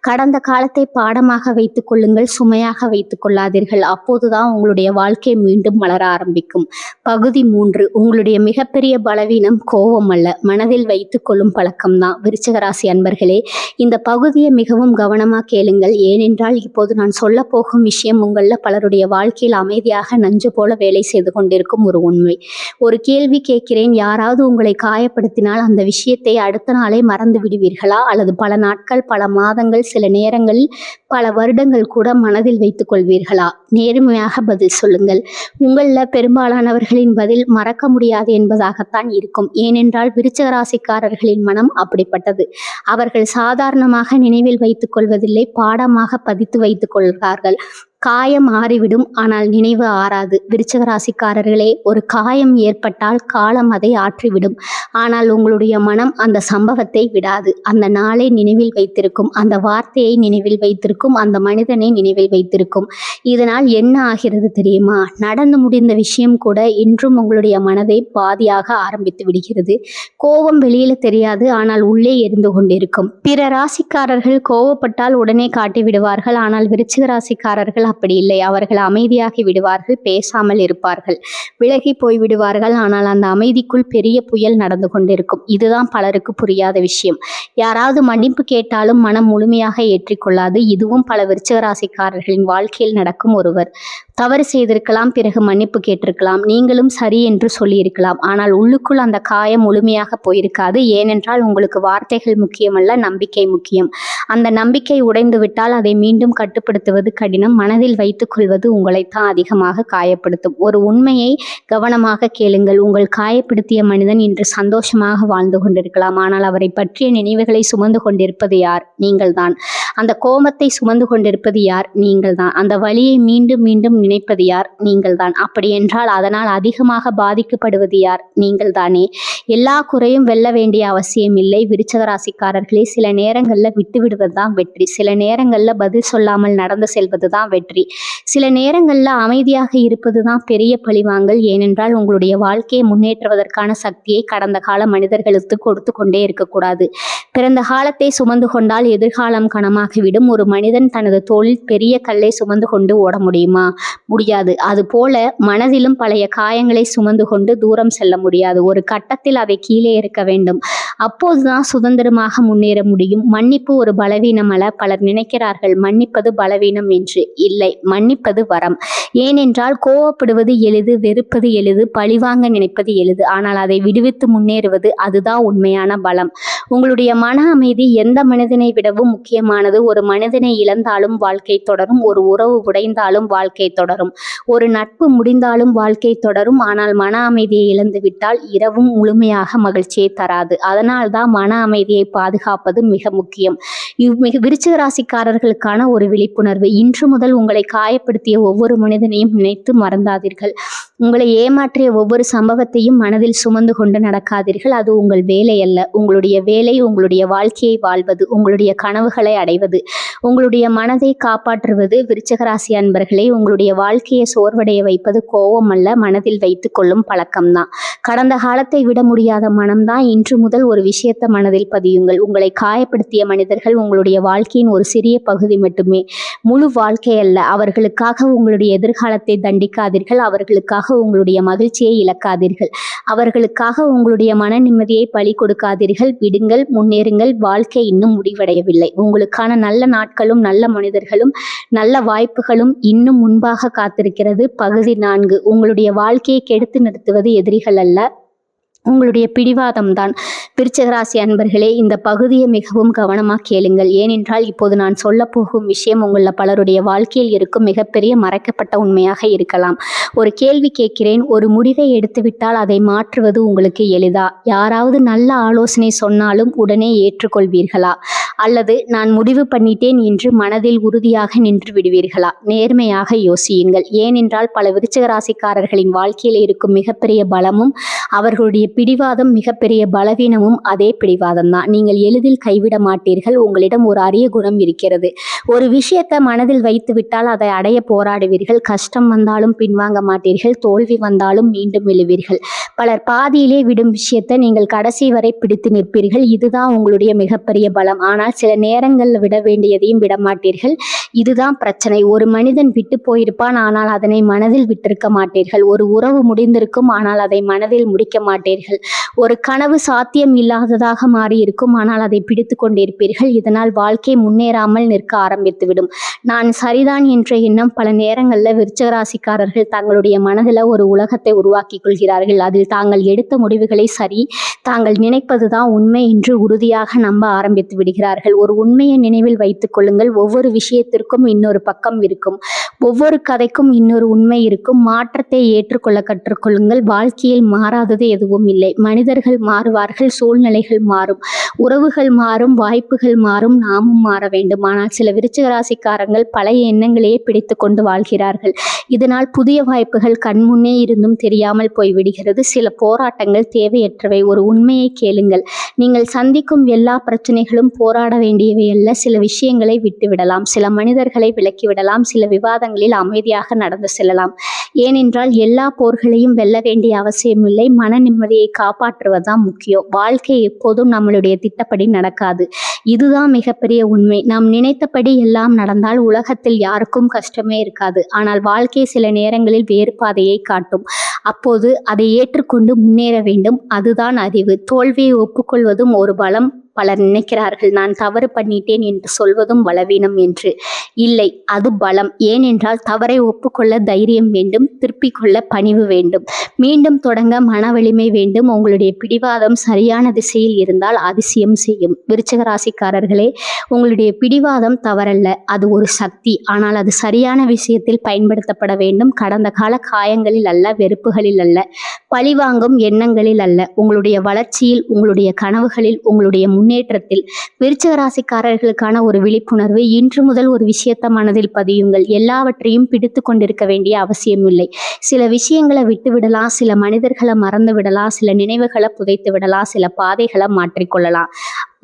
கடந்த காலத்தை பாடமாக வைத்துக் கொள்ளுங்கள், சுமையாக வைத்துக் கொள்ளாதீர்கள். அப்போதுதான் உங்களுடைய வாழ்க்கை மீண்டும் மலர ஆரம்பிக்கும். பகுதி 3. உங்களுடைய மிகப்பெரிய பலவீனம் கோபம் அல்ல, மனதில் வைத்துக் கொள்ளும் பழக்கம்தான். விருச்சிக ராசி அன்பர்களே, இந்த பகுதியை மிகவும் கவனமாக கேளுங்கள். ஏனென்றால் இப்போது நான் சொல்ல போகும் விஷயம் உங்களில் பலருடைய வாழ்க்கையில் அமைதியாக நஞ்சு போல வேலை செய்து கொண்டிருக்கும் ஒரு உண்மை. ஒரு கேள்வி கேட்கிறேன், யாராவது உங்களை காயப்படுத்தினால் அந்த விஷயத்தை அடுத்த நாளே மறந்து விடுவீர்களா, அல்லது பல நாட்கள், பல மாதங்கள், சில நேரங்களில் பல வருடங்கள் கூட மனதில் வைத்துக் கொள்வீர்களா? நேர்மையாக பதில் சொல்லுங்கள். உங்களில் பெரும்பாலானவர்களின் பதில் மறக்க முடியாது என்பதாகத்தான் இருக்கும். ஏனென்றால் விருச்சிக ராசிக்காரர்களின் மனம் அப்படிப்பட்டது. அவர்கள் சாதாரணமாக நினைவில் வைத்துக் கொள்வதில்லை, பாடமாக பதித்து வைத்துக் கொள்கிறார்கள். காயம் ஆறிவிடும், ஆனால் நினைவு ஆறாது. விருச்சிக ராசிக்காரர்களே, ஒரு காயம் ஏற்பட்டால் காலம் அதை ஆற்றிவிடும். ஆனால் உங்களுடைய மனம் அந்த சம்பவத்தை விடாது. அந்த நாளை நினைவில் வைத்திருக்கும், அந்த வார்த்தையை நினைவில் வைத்திருக்கும், அந்த மனிதனை நினைவில் வைத்திருக்கும். இதனால் என்ன ஆகிறது தெரியுமா? நடந்து முடிந்த விஷயம் கூட இன்றும் உங்களுடைய மனதை பாதியாக ஆரம்பித்து விடுகிறது. கோபம் வெளியில தெரியாது, ஆனால் உள்ளே எரிந்து கொண்டிருக்கும். பிற ராசிக்காரர்கள் கோபப்பட்டால் உடனே காட்டி விடுவார்கள். ஆனால் விருச்சிக ராசிக்காரர்கள் அப்படி இல்லை. அவர்கள் அமைதியாகி விடுவார்கள், பேசாமல் இருப்பார்கள், விலகி போய் விடுவார்கள். ஆனால் அந்த அமைதிக்குள் பெரிய புயல் நடந்து கொண்டிருக்கும். இதுதான் பலருக்கு புரியாத விஷயம். யாராவது மன்னிப்பு கேட்டாலும் மனம் முழுமையாக ஏற்றிக்கொள்ளாது. இதுவும் பல விருச்சிக ராசிக்காரர்களின் வாழ்க்கையில் நடக்கும். ஒருவர் தவறு செய்திருக்கலாம், பிறகு மன்னிப்பு கேட்டிருக்கலாம், நீங்களும் சரி என்று சொல்லியிருக்கலாம். ஆனால் உள்ளுக்குள் அந்த காயம் முழுமையாக போயிருக்காது. ஏனென்றால் உங்களுக்கு வார்த்தைகள் முக்கியமல்ல, நம்பிக்கை முக்கியம். அந்த நம்பிக்கை உடைந்து விட்டால் அதை மீண்டும் கட்டுப்படுத்துவது கடினம். மனதில் வைத்துக் கொள்வது உங்களைத்தான் அதிகமாக காயப்படுத்தும். ஒரு உண்மையை கவனமாக கேளுங்கள். உங்கள் காயப்படுத்திய மனிதன் இன்று சந்தோஷமாக வாழ்ந்து கொண்டிருக்கலாம். ஆனால் அவரை பற்றிய நினைவுகளை சுமந்து கொண்டிருப்பது யார்? நீங்கள்தான். அந்த கோபத்தை சுமந்து கொண்டிருப்பது யார்? நீங்கள்தான். அந்த வலியை மீண்டும் மீண்டும் நினைப்பது யார்? நீங்கள்தான். அப்படி என்றால் அதனால் அதிகமாக பாதிக்கப்படுவது யார்? நீங்கள்தானே. எல்லா குறையும் வெல்ல வேண்டிய அவசியம் இல்லை. விருச்சிக ராசிக்காரர்களே, சில நேரங்களில் விட்டு விடுவதுதான் வெற்றி. சில நேரங்களில் பதில் சொல்லாமல் நடந்து செல்வது தான் வெற்றி. சில நேரங்களில் அமைதியாக இருப்பது தான் பெரிய பழிவாங்கல். ஏனென்றால் உங்களுடைய வாழ்க்கையை முன்னேற்றுவதற்கான சக்தியை கடந்த கால மனிதர்களுக்கு கொடுத்து கொண்டே இருக்கக்கூடாது. பிறந்த காலத்தை சுமந்து கொண்டால் எதிர்காலம் கனமாகிவிடும். ஒரு மனிதன் தனது தோளில் பெரிய கல்லை சுமந்து கொண்டு ஓட முடியுமா? முடியாது. அதுபோல மனதிலும் பழைய காயங்களை சுமந்து கொண்டு தூரம் செல்ல முடியாது. ஒரு கட்டத்தில் அதை கீழே இருக்க வேண்டும். அப்போதுதான் சுதந்திரமாக முன்னேற முடியும். மன்னிப்பு ஒரு பலவீனம் அல்ல. பலர் நினைக்கிறார்கள் மன்னிப்பது பலவீனம் என்று. இல்லை, மன்னிப்பது வரம். ஏனென்றால் கோவப்படுவது எளிது, வெறுப்பது எளிது, பழிவாங்க நினைப்பது எளிது. ஆனால் அதை விடுவித்து முன்னேறுவது, அதுதான் உண்மையான பலம். உங்களுடைய மன அமைதி எந்த மனிதனை விடவும் முக்கியமானது. ஒரு மனிதனை இழந்தாலும் வாழ்க்கை தொடரும், ஒரு உறவு உடைந்தாலும் வாழ்க்கை தொடரும், ஒரு நட்பு முடிந்தாலும் வாழ்க்கை தொடரும். ஆனால் மன அமைதியை இழந்து விட்டால் இரவும் முழுமையாக மகிழ்ச்சியை தராது. அதனால்தான் மன அமைதியை பாதுகாப்பது மிக முக்கியம். விருச்சிக ராசிக்காரர்களுக்கான ஒரு விழிப்புணர்வு. இன்று முதல் உங்களை காயப்படுத்திய ஒவ்வொரு மனிதனையும் நினைத்து மறந்தாதீர்கள். உங்களை ஏமாற்றிய ஒவ்வொரு சம்பவத்தையும் மனதில் சுமந்து கொண்டு நடக்காதீர்கள். அது உங்கள் வேலை அல்ல. உங்களுடைய வேலை உங்களுடைய வாழ்க்கையை வாழ்வது, உங்களுடைய கனவுகளை அடைவது, உங்களுடைய மனதை காப்பாற்றுவது. விருச்சிக ராசி அன்பர்களே, உங்களுடைய வாழ்க்கையை சோர்வடைய வைப்பது கோபம் அல்ல, மனதில் வைத்து கொள்ளும் பழக்கம்தான். கடந்த காலத்தை விட முடியாத மனம்தான். இன்று முதல் ஒரு விஷயத்தை மனதில் பதியுங்கள். உங்களை காயப்படுத்திய மனிதர்கள் உங்களுடைய வாழ்க்கையின் ஒரு சிறிய பகுதி மட்டுமே, முழு வாழ்க்கை அல்ல. அவர்களுக்காக உங்களுடைய எதிர்காலத்தை தண்டிக்காதீர்கள். அவர்களுக்காக உங்களுடைய மகிழ்ச்சியை இழக்காதீர்கள். அவர்களுக்காக உங்களுடைய மன நிம்மதியை பலி கொடுக்காதீர்கள். விடுங்கள், முன்னேறுங்கள். வாழ்க்கை இன்னும் முடிவடையவில்லை. உங்களுக்கான நல்ல நாட்களும் நல்ல மனிதர்களும் நல்ல வாய்ப்புகளும் இன்னும் முன்பாக காத்திருக்கிறது. பகுதி 4. உங்களுடைய வாழ்க்கையை கெடுத்து நிறுத்துவது எதிரிகள் அல்ல, உங்களுடைய பிடிவாதம் தான். விருச்சிக ராசி அன்பர்களே, இந்த பகுதியை மிகவும் கவனமாக கேளுங்கள். ஏனென்றால் இப்போது நான் சொல்ல போகும் விஷயம் உங்களில் பலருடைய வாழ்க்கையில் இருக்கும் மிகப்பெரிய மறைக்கப்பட்ட உண்மையாக இருக்கலாம். ஒரு கேள்வி கேட்கிறேன். ஒரு முடிவை எடுத்துவிட்டால் அதை மாற்றுவது உங்களுக்கு எளிதா? யாராவது நல்ல ஆலோசனை சொன்னாலும் உடனே ஏற்றுக்கொள்வீர்களா? அல்லது நான் முடிவு பண்ணிட்டேன் என்று மனதில் உறுதியாக நின்று விடுவீர்களா? நேர்மையாக யோசியுங்கள். ஏனென்றால் பல விருச்சிக ராசிக்காரர்களின் வாழ்க்கையில் இருக்கும் மிகப்பெரிய பலமும் அவர்களுடைய பிடிவாதம் மிகப்பெரிய பலவீனமும் அதே பிடிவாதம் தான். நீங்கள் எளிதில் கைவிட மாட்டீர்கள். உங்களிடம் ஒரு அரிய குணம் இருக்கிறது. ஒரு விஷயத்தை மனதில் வைத்து விட்டால் அதை அடைய போராடுவீர்கள். கஷ்டம் வந்தாலும் பின்வாங்க மாட்டீர்கள். தோல்வி வந்தாலும் மீண்டும் எழுவீர்கள். பலர் பாதியிலே விடும் விஷயத்தை நீங்கள் கடைசி வரை பிடித்து நிற்பீர்கள். இதுதான் உங்களுடைய மிகப்பெரிய பலம். ஆனால் சில நேரங்களில் விட வேண்டியதையும் விட மாட்டீர்கள். இதுதான் பிரச்சனை. ஒரு மனிதன் விட்டு போயிருப்பான், ஆனால் அதனை மனதில் விட்டிருக்க மாட்டீர்கள். ஒரு உறவு முடிந்திருக்கும், ஆனால் அதை மனதில் முடிக்க மாட்டீர்கள். ஒரு கனவு சாத்தியம் இல்லாததாக மாறி இருக்கும், ஆனால் அதை பிடித்து கொண்டிருப்பீர்கள். இதனால் வாழ்க்கை முன்னேறாமல் நிற்க ஆரம்பித்துவிடும். நான் சரிதான் என்ற எண்ணம் பல நேரங்களில் விருச்சிக ராசிக்காரர்கள் தங்களுடைய மனதில் ஒரு உலகத்தை உருவாக்கி கொள்கிறார்கள். அதில் தாங்கள் எடுத்த முடிவுகளை சரி, தாங்கள் நினைப்பதுதான் உண்மை என்று உறுதியாக நம்ப ஆரம்பித்து விடுகிறார்கள். ஒரு உண்மையை நினைவில் வைத்துக் கொள்ளுங்கள். ஒவ்வொரு விஷயத்திற்கும் இன்னொரு பக்கம் இருக்கும். ஒவ்வொரு கதைக்கும் இன்னொரு உண்மை இருக்கும். மாற்றத்தை ஏற்றுக்கொள்ள கற்றுக்கொள்ளுங்கள். வாழ்க்கையில் மாறாதது எதுவும் இல்லை. மனிதர்கள் மாறுவார்கள், சூழ்நிலைகள் மாறும், உறவுகள் மாறும், வாய்ப்புகள் மாறும், நாமும் மாற வேண்டும். ஆனால் சில விருச்சிக ராசிக்காரங்கள் பழைய எண்ணங்களையே பிடித்து கொண்டு வாழ்கிறார்கள். இதனால் புதிய வாய்ப்புகள் கண்முன்னே இருந்தும் தெரியாமல் போய்விடுகிறது. சில போராட்டங்கள் தேவையற்றவை. ஒரு உண்மையை கேளுங்கள். நீங்கள் சந்திக்கும் எல்லா பிரச்சனைகளும் போராட வேண்டியவை அல்ல. சில விஷயங்களை விட்டுவிடலாம், சில மனிதர்களை விலக்கிவிடலாம், சில விவாதங்களில் அமைதியாக நடந்து செல்லலாம். ஏனென்றால் எல்லா போர்களையும் வெல்ல வேண்டிய அவசியமில்லை. மன நிம்மதியை காப்பாற்றுவதுதான் முக்கியம். வாழ்க்கை எப்போதும் நம்மளுடைய திட்டப்படி நடக்காது. இதுதான் மிகப்பெரிய உண்மை. நாம் நினைத்தபடி எல்லாம் நடந்தால் உலகத்தில் யாருக்கும் கஷ்டமே இருக்காது. ஆனால் வாழ்க்கை சில நேரங்களில் வேறு பாதையை காட்டும். அப்போது அதை ஏற்றுக்கொண்டு முன்னேற வேண்டும். அதுதான் அறிவு. தோல்வியை ஒப்புக்கொள்வதும் ஒரு பலம். பலர் நினைக்கிறார்கள் நான் தவறு பண்ணிட்டேன் என்று சொல்வதும் பலவீனம் என்று. இல்லை, அது பலம். ஏனென்றால் தவறை ஒப்புக்கொள்ள தைரியம் வேண்டும், திருப்பிக் கொள்ள பணிவு வேண்டும், மீண்டும் தொடங்க மன வலிமை வேண்டும். உங்களுடைய பிடிவாதம் சரியான திசையில் இருந்தால் அதிசயம் செய்யும். விருச்சிக ராசிக்காரர்களே, உங்களுடைய பிடிவாதம் தவறல்ல, அது ஒரு சக்தி. ஆனால் அது சரியான விஷயத்தில் பயன்படுத்தப்பட வேண்டும். கடந்த கால காயங்களில் அல்ல, வெறுப்புகளில் அல்ல, பழிவாங்கும் எண்ணங்களில் அல்ல. உங்களுடைய வளர்ச்சியில், உங்களுடைய கனவுகளில், உங்களுடைய முன்னேற்றத்தில். விருச்சிக ராசிக்காரர்களுக்கான ஒரு விழிப்புணர்வு. இன்று முதல் ஒரு விஷயத்தை மனதில் பதியுங்கள். எல்லாவற்றையும் பிடித்து கொண்டிருக்க வேண்டிய அவசியமில்லை. சில விஷயங்களை விட்டு விடலாம், சில மனிதர்களை மறந்து விடலாம், சில நினைவுகளை புதைத்து விடலாம், சில பாதைகளை மாற்றிக்கொள்ளலாம்.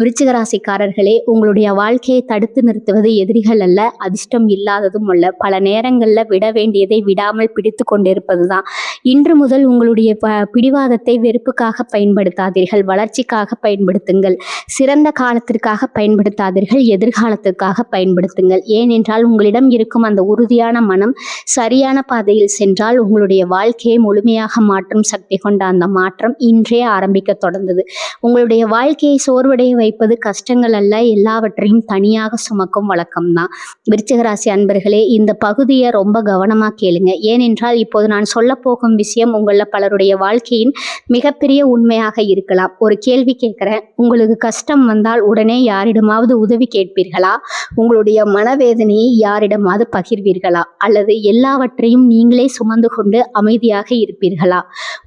விருச்சிக ராசிக்காரர்களே, உங்களுடைய வாழ்க்கையை தடுத்து நிறுத்துவது எதிரிகள் அல்ல, அதிர்ஷ்டம் இல்லாததும் அல்ல. பல நேரங்களில் விட வேண்டியதை விடாமல் பிடித்து கொண்டிருப்பது தான். இன்று முதல் உங்களுடைய பிடிவாதத்தை வெறுப்புக்காக பயன்படுத்தாதீர்கள், வளர்ச்சிக்காக பயன்படுத்துங்கள். சிறந்த காலத்திற்காக பயன்படுத்தாதீர்கள், எதிர்காலத்திற்காக பயன்படுத்துங்கள். ஏனென்றால் உங்களிடம் இருக்கும் அந்த உறுதியான மனம் சரியான பாதையில் சென்றால் உங்களுடைய வாழ்க்கையை முழுமையாக மாற்றும் சக்தி கொண்ட அந்த மாற்றம் இன்றே ஆரம்பிக்க தொடர்ந்தது. உங்களுடைய வாழ்க்கையை சோர்வடைய வைப்பது கஷ்டங்கள் அல்ல, எல்லாவற்றையும் தனியாக சுமக்கும் வழக்கம்தான். விருச்சிக ராசி அன்பர்களே, இந்த பகுதியை ரொம்ப கவனமாக கேளுங்க. ஏனென்றால் இப்போது நான் சொல்ல போகும் விஷயம் உங்களில் பலருடைய வாழ்க்கையின் மிகப்பெரிய உண்மையாக இருக்கலாம். ஒரு கேள்வி கேட்குறேன், உங்களுக்கு கஷ்டம் வந்தால் உடனே யாரிடமாவது உதவி கேட்பீர்களா? உங்களுடைய மனவேதனையை யாரிடமாவது பகிர்வீர்களா? அல்லது எல்லாவற்றையும் நீங்களே சுமந்து கொண்டு அமைதியாக இருப்பீர்களா?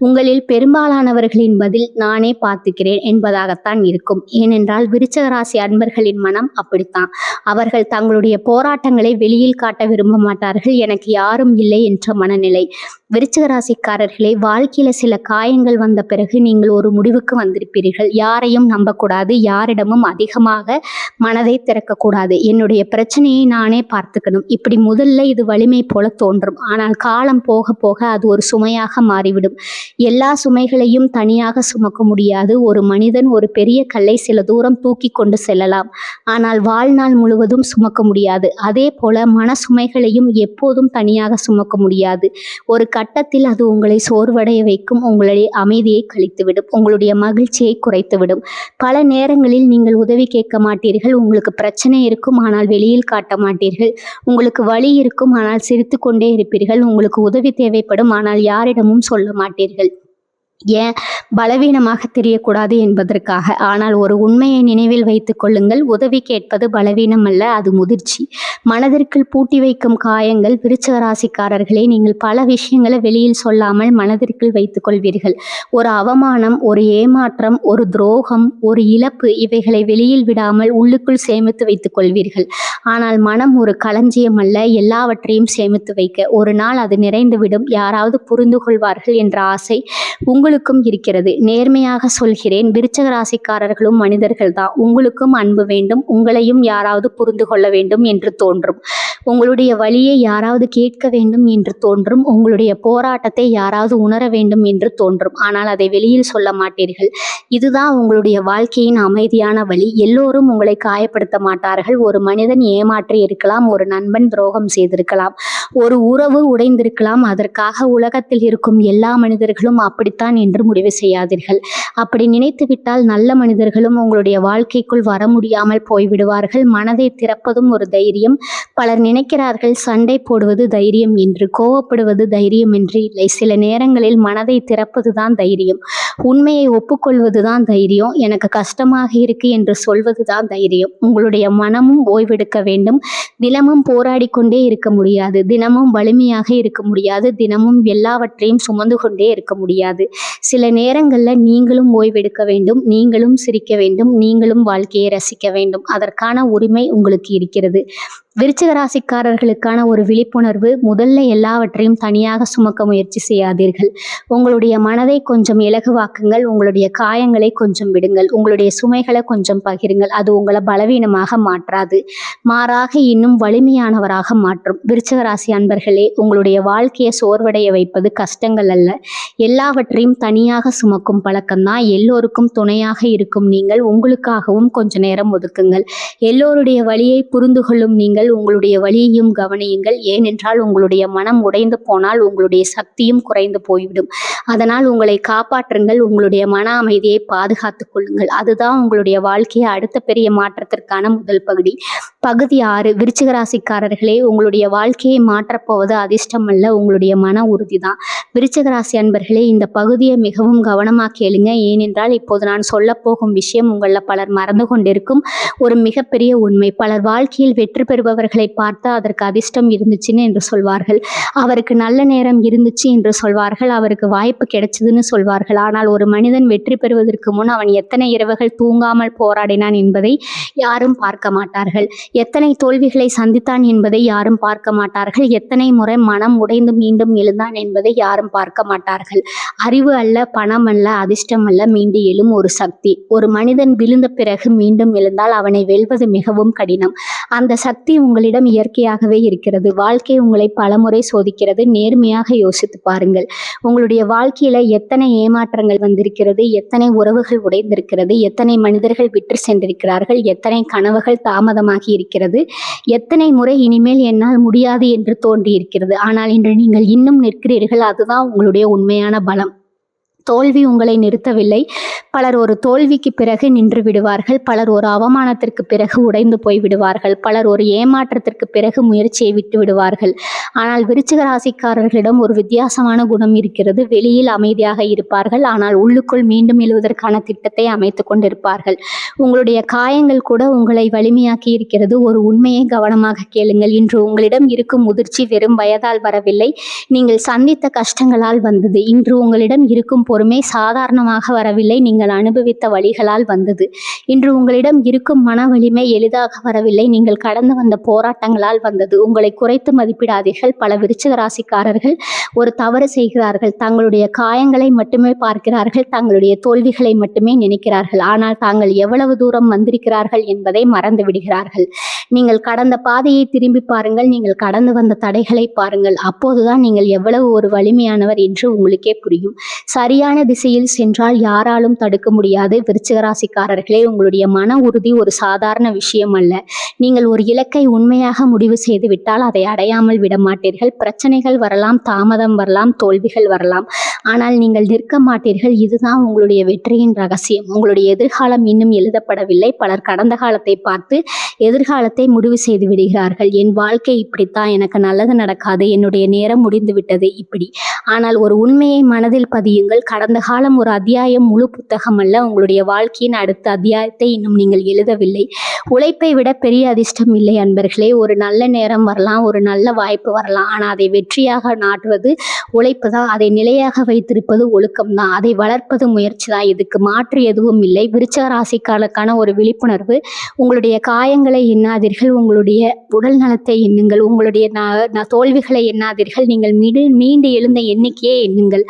உங்களில் பெரும்பாலானவர்களின் பதில் நானே பார்த்துக்கிறேன் என்பதாகத்தான் இருக்கும். ஏனென்றால் விருச்சிக ராசி அன்பர்களின் மனம் அப்படித்தான். அவர்கள் தங்களுடைய போராட்டங்களை வெளியில் காட்ட விரும்ப மாட்டார்கள். எனக்கு யாரும் இல்லை என்ற மனநிலை. விருச்சிக ராசிக்காரர்களே, வாழ்க்கையில சில காயங்கள் வந்த பிறகு நீங்கள் ஒரு முடிவுக்கு வந்திருப்பீர்கள். யாரையும் நம்பக்கூடாது, யாரிடமும் அதிகமாக மனதை திறக்கக்கூடாது. என்னுடைய பிரச்சனையை நானே பார்த்துக்கணும். இப்படி முதல்ல இது வலிமை போல தோன்றும். ஆனால் காலம் போக போக அது ஒரு சுமையாக மாறிவிடும். எல்லா சுமைகளையும் தனியாக சுமக்க முடியாது. ஒரு மனிதன் ஒரு பெரிய கல்லை சில தூரம் தூக்கி கொண்டு செல்லலாம், ஆனால் வாழ்நாள் முழுவதும் சுமக்க முடியாது. அதே போல மன சுமைகளையும் எப்போதும் தனியாக சுமக்க முடியாது. ஒரு கட்டத்தில் அது உங்களை சோர்வடைய வைக்கும், உங்களுடைய அமைதியை கழித்துவிடும், உங்களுடைய மகிழ்ச்சியை குறைத்துவிடும். பல நேரங்களில் நீங்கள் உதவி கேட்க மாட்டீர்கள். உங்களுக்கு பிரச்சனை இருக்கும், ஆனால் வெளியில் காட்ட மாட்டீர்கள். உங்களுக்கு வலி இருக்கும், ஆனால் சிரித்து கொண்டே இருப்பீர்கள். உங்களுக்கு உதவி தேவைப்படும், ஆனால் யாரிடமும் சொல்ல மாட்டீர்கள். ஏன்? பலவீனமாக தெரியக்கூடாது என்பதற்காக. ஆனால் ஒரு உண்மையை நினைவில் வைத்துக் கொள்ளுங்கள், உதவி கேட்பது பலவீனம் அல்ல, அது முதிர்ச்சி. மனதிற்குள் பூட்டி வைக்கும் காயங்கள். விருச்சிக ராசிக்காரர்களே, நீங்கள் பல விஷயங்களை வெளியில் சொல்லாமல் மனதிற்குள் வைத்துக் கொள்வீர்கள். ஒரு அவமானம், ஒரு ஏமாற்றம், ஒரு துரோகம், ஒரு இழப்பு, இவைகளை வெளியில் விடாமல் உள்ளுக்குள் சேமித்து வைத்துக் கொள்வீர்கள். ஆனால் மனம் ஒரு களஞ்சியம் அல்ல, எல்லாவற்றையும் சேமித்து வைக்க. ஒரு நாள் அது நிறைந்துவிடும். யாராவது புரிந்து கொள்வார்கள் என்ற ஆசை உங்களுக்கும் இருக்கிறது. நேர்மையாக சொல்கிறேன், விருச்சிக ராசிக்காரர்களும் மனிதர்கள் தான். உங்களுக்கும் அன்பு வேண்டும், உங்களையும் யாராவது புரிந்து கொள்ள வேண்டும் என்று தோன்றும். உங்களுடைய வலியை யாராவது கேட்க வேண்டும் என்று தோன்றும். உங்களுடைய போராட்டத்தை யாராவது உணர வேண்டும் என்று தோன்றும். ஆனால் அதை வெளியில் சொல்ல மாட்டீர்கள். இதுதான் உங்களுடைய வாழ்க்கையின் அமைதியான வழி. எல்லோரும் உங்களை காயப்படுத்த மாட்டார்கள். ஒரு மனிதன் ஏமாற்றி இருக்கலாம், ஒரு நண்பன் துரோகம் செய்திருக்கலாம், ஒரு உறவு உடைந்திருக்கலாம். அதற்காக உலகத்தில் இருக்கும் எல்லா மனிதர்களும் அப்படித்தான் என்று முடிவு செய்யாதீர்கள். அப்படி நினைத்து விட்டால் நல்ல மனிதர்களும் உங்களுடைய வாழ்க்கைக்குள் வர முடியாமல் போய்விடுவார்கள். மனதை திறப்பதும் ஒரு தைரியம். பலர் நினைக்கிறார்கள் சண்டை போடுவது தைரியம் என்று, கோவப்படுவது தைரியம் என்று. இல்லை, சில நேரங்களில் மனதை திறப்பது தான் தைரியம். உண்மையை ஒப்புக்கொள்வது தான் தைரியம். எனக்கு கஷ்டமாக இருக்கு என்று சொல்வது தான் தைரியம். உங்களுடைய மனமும் ஓய்வெடுக்க வேண்டும். தினமும் போராடி கொண்டே இருக்க முடியாது, தினமும் வலிமையாக இருக்க முடியாது, தினமும் எல்லாவற்றையும் சுமந்து கொண்டே இருக்க முடியாது. சில நேரங்களில் நீங்களும் ஓய்வெடுக்க வேண்டும், நீங்களும் சிரிக்க வேண்டும், நீங்களும் வாழ்க்கையை ரசிக்க வேண்டும். அதற்கான உரிமை உங்களுக்கு இருக்கிறது. விருச்சிக ராசிக்காரர்களுக்கான ஒரு விழிப்புணர்வு. முதல்ல எல்லாவற்றையும் தனியாக சுமக்க முயற்சி செய்யாதீர்கள். உங்களுடைய மனதை கொஞ்சம் இலகுவாக்குங்கள். உங்களுடைய காயங்களை கொஞ்சம் விடுங்கள். உங்களுடைய சுமைகளை கொஞ்சம் பகிருங்கள். அது உங்களை பலவீனமாக மாற்றாது, மாறாக இன்னும் வலிமையானவராக மாற்றும். விருச்சிக ராசி அன்பர்களே, உங்களுடைய வாழ்க்கையை சோர்வடைய வைப்பது கஷ்டங்கள் அல்ல, எல்லாவற்றையும் தனியாக சுமக்கும் பழக்கம்தான். எல்லோருக்கும் துணையாக இருக்கும் நீங்கள் உங்களுக்காகவும் கொஞ்ச நேரம் ஒதுக்குங்கள். எல்லோருடைய வழியை புரிந்து கொள்ளும் நீங்கள் உங்களுடைய வழியையும் கவனியுங்கள். ஏனென்றால் உங்களுடைய மனம் உடைந்து போனால் உங்களுடைய சக்தியும் குறைந்து போய்விடும். அதனால் உங்களை காப்பாற்றுங்கள். உங்களுடைய மன அமைதியை பாதுகாத்துக் கொள்ளுங்கள். அதுதான் உங்களுடைய வாழ்க்கையை அடுத்த பெரிய மாற்றத்திற்கான முதல் பகுதி. பகுதி 6. விருச்சிக ராசிக்காரர்களே, உங்களுடைய வாழ்க்கையை மாற்றப்போவது அதிர்ஷ்டம் அல்ல, உங்களுடைய மன உறுதி தான். விருச்சிக ராசி அன்பர்களே, இந்த பகுதியை மிகவும் கவனமாக கேளுங்க. ஏனென்றால் இப்போது நான் சொல்ல போகும் விஷயம் உங்களில் பலர் மறந்து கொண்டிருக்கும் ஒரு மிகப்பெரிய உண்மை. பலர் வாழ்க்கையில் வெற்றி பெறுபவர் இருப்பவர்களை பார்த்து அதற்கு அதிர்ஷ்டம் இருந்துச்சுன்னு என்று சொல்வார்கள். அவருக்கு நல்ல நேரம் இருந்துச்சு என்று சொல்வார்கள். அவருக்கு வாய்ப்பு கிடைச்சதுன்னு சொல்வார்கள். ஆனால் ஒரு மனிதன் வெற்றி பெறுவதற்கு முன் அவன் எத்தனை இரவுகள் தூங்காமல் போராடினான் என்பதை யாரும் பார்க்க மாட்டார்கள். எத்தனை தோல்விகளை சந்தித்தான் என்பதை யாரும் பார்க்க மாட்டார்கள். எத்தனை முறை மனம் உடைந்து மீண்டும் எழுந்தான் என்பதை யாரும் பார்க்க மாட்டார்கள். அறிவு அல்ல, பணம் அல்ல, அதிர்ஷ்டம் அல்ல, மீண்டு எழும் ஒரு சக்தி. ஒரு மனிதன் விழுந்த பிறகு மீண்டும் எழுந்தால் அவனை வெல்வது மிகவும் கடினம். அந்த சக்தி உங்களிடம் இயற்கையாகவே இருக்கிறது. வாழ்க்கை உங்களை பலமுறை சோதிக்கிறது. நேர்மையாக யோசித்து பாருங்கள். உங்களுடைய வாழ்க்கையில எத்தனை ஏமாற்றங்கள் வந்திருக்கிறது, எத்தனை உறவுகள் உடைந்திருக்கிறது, எத்தனை மனிதர்கள் விற்று சென்றிருக்கிறார்கள், எத்தனை கனவுகள் தாமதமாகி இருக்கிறது, எத்தனை முறை இனிமேல் என்னால் முடியாது என்று தோன்றியிருக்கிறது. ஆனால் இன்று நீங்கள் இன்னும் நிற்கிறீர்கள். அதுதான் உங்களுடைய உண்மையான பலம். தோல்வி உங்களை நிறுத்தவில்லை. பலர் ஒரு தோல்விக்கு பிறகு நின்று விடுவார்கள். பலர் ஒரு அவமானத்திற்கு பிறகு உடைந்து போய் விடுவார்கள். பலர் ஒரு ஏமாற்றத்திற்கு பிறகு முயற்சியை விட்டு விடுவார்கள். ஆனால் விருச்சிக ராசிக்காரர்களிடம் ஒரு வித்தியாசமான குணம் இருக்கிறது. வெளியில் அமைதியாக இருப்பார்கள், ஆனால் உள்ளுக்குள் மீண்டும் எழுவதற்கான திட்டத்தை அமைத்து கொண்டிருப்பார்கள். உங்களுடைய காயங்கள் கூட உங்களை வலிமையாக்கி இருக்கிறது. ஒரு உண்மையை கவனமாக கேளுங்கள். இன்று உங்களிடம் இருக்கும் முதிர்ச்சி வெறும் வயதால் வரவில்லை, நீங்கள் சந்தித்த கஷ்டங்களால் வந்தது. இன்று உங்களிடம் இருக்கும் பொறுமை சாதாரணமாக வரவில்லை, நீங்கள் அனுபவித்த வழிகளால் வந்தது. இன்று உங்களிடம் இருக்கும் மன வலிமை எளிதாக வரவில்லை, நீங்கள் கடந்து வந்த போராட்டங்களால் வந்தது. உங்களை குறைத்து மதிப்பிடாதீர்கள். பல விருச்சிக ராசிக்காரர்கள் ஒரு தவறு செய்கிறார்கள். தங்களுடைய காயங்களை மட்டுமே பார்க்கிறார்கள், தங்களுடைய தோல்விகளை மட்டுமே நினைக்கிறார்கள். ஆனால் தாங்கள் எவ்வளவு தூரம் வந்திருக்கிறார்கள் என்பதை மறந்து விடுகிறார்கள். நீங்கள் கடந்த பாதையை திரும்பி பாருங்கள். நீங்கள் கடந்து வந்த தடைகளை பாருங்கள். அப்போதுதான் நீங்கள் எவ்வளவு ஒரு வலிமையானவர் என்று உங்களுக்கே புரியும். சரியான திசையில் சென்றால் யாராலும் தடுக்க முடியாது. விருச்சிக ராசிக்காரர்களே, உங்களுடைய மன உறுதி ஒரு சாதாரண விஷயம் அல்ல. நீங்கள் ஒரு இலக்கை உண்மையாக முடிவு செய்து விட்டால் அதை அடையாமல் விட மாட்டீர்கள். பிரச்சனைகள் வரலாம், தாமதம் வரலாம், தோல்விகள் வரலாம், ஆனால் நீங்கள் நிற்க மாட்டீர்கள். இதுதான் உங்களுடைய வெற்றியின் ரகசியம். உங்களுடைய எதிர்காலம் இன்னும் எழுதப்படவில்லை. பலர் கடந்த காலத்தை பார்த்து எதிர்காலத்தை முடிவு செய்து விடுகிறார்கள். என் வாழ்க்கை இப்படித்தான், எனக்கு நல்லது நடக்காது, என்னுடைய நேரம் முடிந்து விட்டது, இப்படி. ஆனால் ஒரு உண்மையை மனதில் பதியுங்கள். கடந்த காலம் ஒரு அத்தியாயம், முழு புத்தகம் அல்ல. உங்களுடைய வாழ்க்கையின் அடுத்த அத்தியாயத்தை இன்னும் நீங்கள் எழுதவில்லை. உழைப்பை விட பெரிய அதிர்ஷ்டம் இல்லை அன்பர்களே. ஒரு நல்ல நேரம் வரலாம், ஒரு நல்ல வாய்ப்பு வரலாம், ஆனால் அதை வெற்றியாக நாட்டுவது உழைப்பு தான். அதை நிலையாக வைத்திருப்பது ஒழுக்கம் தான். அதை வளர்ப்பது முயற்சி தான். இதுக்கு மாற்று எதுவும் இல்லை. விருச்சிக ராசிக்கான ஒரு விழிப்புணர்வு. உங்களுடைய காயங்களை எண்ணாதீர்கள், உங்களுடைய உடல் நலத்தை எண்ணுங்கள். உங்களுடைய தோல்விகளை எண்ணாதீர்கள், நீங்கள் மீண்டு எழுந்த எண்ணிக்கையை எண்ணுங்கள்.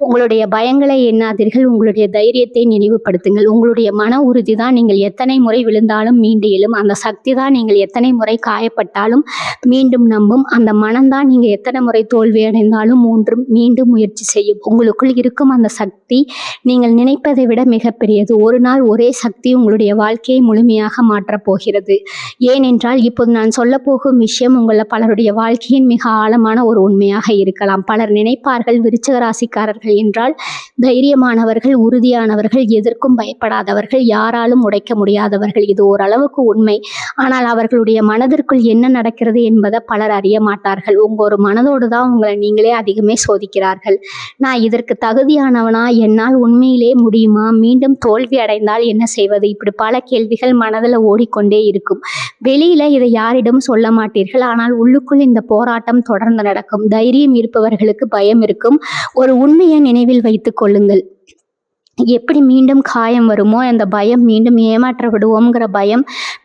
உங்களுடைய பயங்களை எண்ணாதீர்கள், உங்களுடைய தைரியத்தை நினைவுபடுத்துங்கள். உங்களுடைய மன உறுதி தான் நீங்கள் எத்தனை முறை விழுந்தாலும் மீண்டு எழும். அந்த சக்தி தான் நீங்கள் எத்தனை முறை காயப்பட்டாலும் மீண்டும் நம்பும். அந்த மனம்தான் நீங்கள் எத்தனை முறை தோல்வி அடைந்தாலும் மீண்டும் முயற்சி செய்யும். உங்களுக்குள் இருக்கும் அந்த சக்தி நீங்கள் நினைப்பதை விட மிகப்பெரியது. ஒரு நாள் ஒரே சக்தி உங்களுடைய வாழ்க்கையை முழுமையாக மாற்றப் போகிறது. ஏனென்றால் இப்போது நான் சொல்ல போகும் விஷயம் பலருடைய வாழ்க்கையின் மிக ஆழமான ஒரு உண்மையாக இருக்கலாம். பலர் நினைப்பார்கள் விருச்சிக ராசிக்காரர்கள் என்றால் தைரியமானவர்கள், உறுதியானவர்கள், எதற்கும் பயப்படாதவர்கள், யாராலும் உடைக்க முடியாதவர்கள். இது ஓரளவுக்கு உண்மை. ஆனால் அவர்களுடைய மனதிற்குள் என்ன நடக்கிறது என்பதை பலர் அறிய மாட்டார்கள். ஒரு மனதோடு தான் உங்களை நீங்களே அதிகமே சோதிக்கிறார்கள். நான் இதற்கு தகுதியானவனா? என்னால் உண்மையிலே முடியுமா? மீண்டும் தோல்வி அடைந்தால் என்ன செய்வது? இப்படி பல கேள்விகள் மனதில் ஓடிக்கொண்டே இருக்கும். வெளியில இதை யாரிடம் சொல்ல மாட்டீர்கள், ஆனால் உள்ளுக்குள் இந்த போராட்டம் தொடர்ந்து நடக்கும். தைரியம் இருப்பவர்களுக்கு பயம் இருக்கும். ஒரு உண்மையை நினைவில் வைத்துக் கொள்ளுங்கள். எப்படி மீண்டும் காயம் வருமோ அந்த பயம், மீண்டும் ஏமாற்ற விடுவோங்கிற பயம்,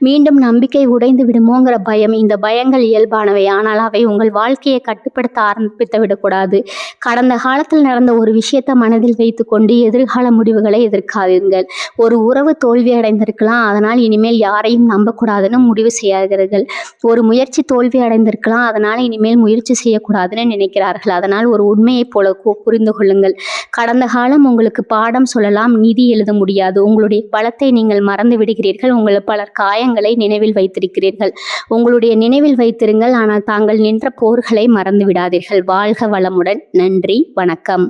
மீண்டும் நம்பிக்கை உடைந்து விடுமோங்கிற பயம், இந்த பயங்கள் இயல்பானவை. ஆனால் அவை உங்கள் வாழ்க்கையை கட்டுப்படுத்த ஆரம்பித்து விடக்கூடாது. கடந்த காலத்தில் நடந்த ஒரு விஷயத்தை மனதில் வைத்து கொண்டு எதிர்கால முடிவுகளை எதிர்க்காதீர்கள். ஒரு உறவு தோல்வி அடைந்திருக்கலாம், அதனால் இனிமேல் யாரையும் நம்பக்கூடாதுன்னு முடிவு செய்யாதீர்கள். ஒரு முயற்சி தோல்வி அடைந்திருக்கலாம், அதனால் இனிமேல் முயற்சி செய்யக்கூடாதுன்னு நினைக்கிறார்கள். அதனால் ஒரு உண்மையை போல புரிந்து கொள்ளுங்கள். கடந்த காலம் உங்களுக்கு பாடம் சொல்லலாம், நிதி எழுத முடியாது. உங்களுடைய பலத்தை நீங்கள் மறந்து விடுகிறீர்கள். உங்கள் பலர் காயங்களை நினைவில் வைத்திருக்கிறீர்கள். உங்களுடைய நினைவில் வைத்திருங்கள், ஆனால் தாங்கள் நின்ற போர்களை மறந்து விடாதீர்கள். வாழ்க வளமுடன். நன்றி, வணக்கம்.